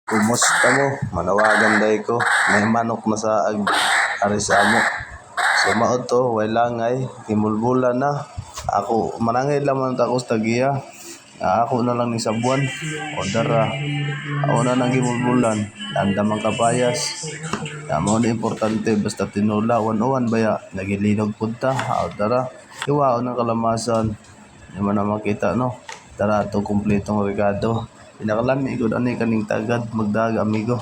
Kumusta mo? Manawagan day ko. May manok na sa arisamo. So mao to, way langay, himulbulan na. Ako, manangay lamang ako sa tagiya. Ako na lang ni sa buwan. O dara, ako na nang himulbulan. Andamang kapayas. Mo na importante, basta tinula, one baya. Nagilinog punta. O dara, iwao ng kalamasan. Di man na makita, no? Dara, to kumpletong regado. Pinakalami ko ani kaning tagad magdag amigo.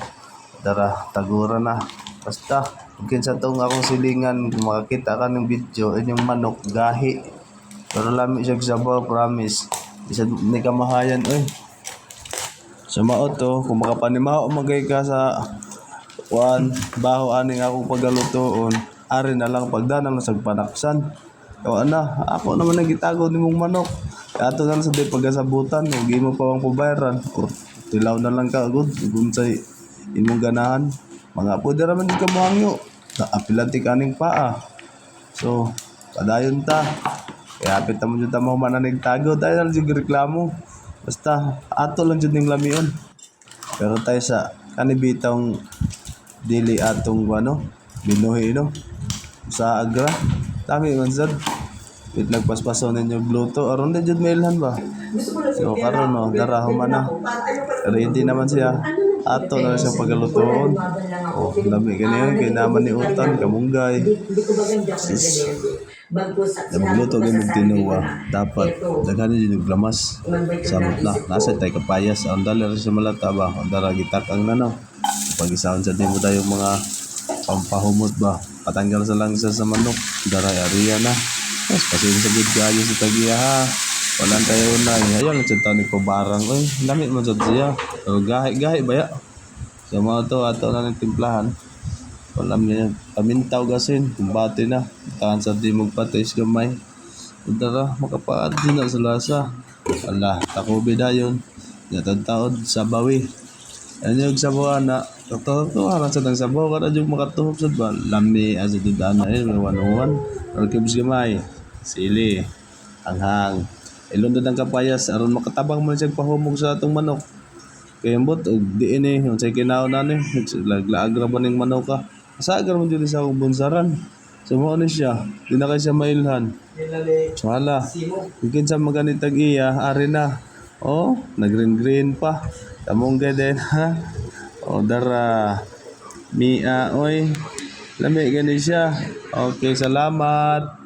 Dara tagura na. Basta kung kinsa tong akong silingan kung makakita ka ng video inyong manok gahi. Pero lami siya sabaw promise. Bisag ni kamahayan oy. Sa mao to kung makapanimaho magay ka sa baho aning akong pagalutoon, ari na lang pagdanang sa panaksan. O ana, ako naman nagitago ni mong manok. Ato na lang sa di pagkasabutan, huwag mo pa ang pabayaran. O tilaw na lang ka, good. Kung sa imong ganahan. Mga pwede raman di ka mahangyo. Apilanti ka ning paa. So, padayon ta. Kaya apit naman dyan tamaw mananigtago. Tayo na lang yung reklamo. Basta, ato lang dyan yung lamion. Pero tayo sa kanibitang dili atong binuhi no. Sa agra. Dami man sad. Wait nagpaspaso ninyo gluto aron na jud mailhan ba. So karon no dara human na. Ready naman siya. Ato na siya pagalutoon. Oh, dami kaniya kay naman ni utan kamunggay. Nagluto gyud og tinuwa. Dapat daghan ni yung glamas. Samot na nasa tay kapayas. Ang daler sa malata ba. Ang dara gitakang na no. Pag-isaon sa mo tayo mga pampahumot ba. Patanggal sa langsa sa manok. Dara area na. Mas pasensya sa good kayo sa tagiya ha. Walang tayo na. Ayaw lang siya ni pabarang. Uy, lamit mo siya. So, gahi ba ya? So mga to, ato na ng timplahan. Walang niya. Pamintaw gasin. Kumbati na. Tahan sa di magpatis gamay. Dara, makapaad din na sa lasa. Ala, takubi na yun. Yatag-taod sa bawi. Ano yung sabaw na? Totoo, harang sa nang sabaw. Kada yung makatuhop sa ba? Lami, asa dudaan na yun. One-on-one. Or kibs gamay. Sili. Hanghang. Ilon na ng kapayas. Aron makatabang mo siya pahumog sa atong manok. Kaya mbot, diin yung say kinaw na ni. Laglaag ba ng manok ka? Asagar mo dito sa akong bunsaran. So mo ano siya. Di na kayo siya mailhan. So hala. Kung sa maganitag iya, ari na. Oh, nag-green pa. Tamong din ha. O dara. Mia, oy. Lami gani siya. Okay, salamat.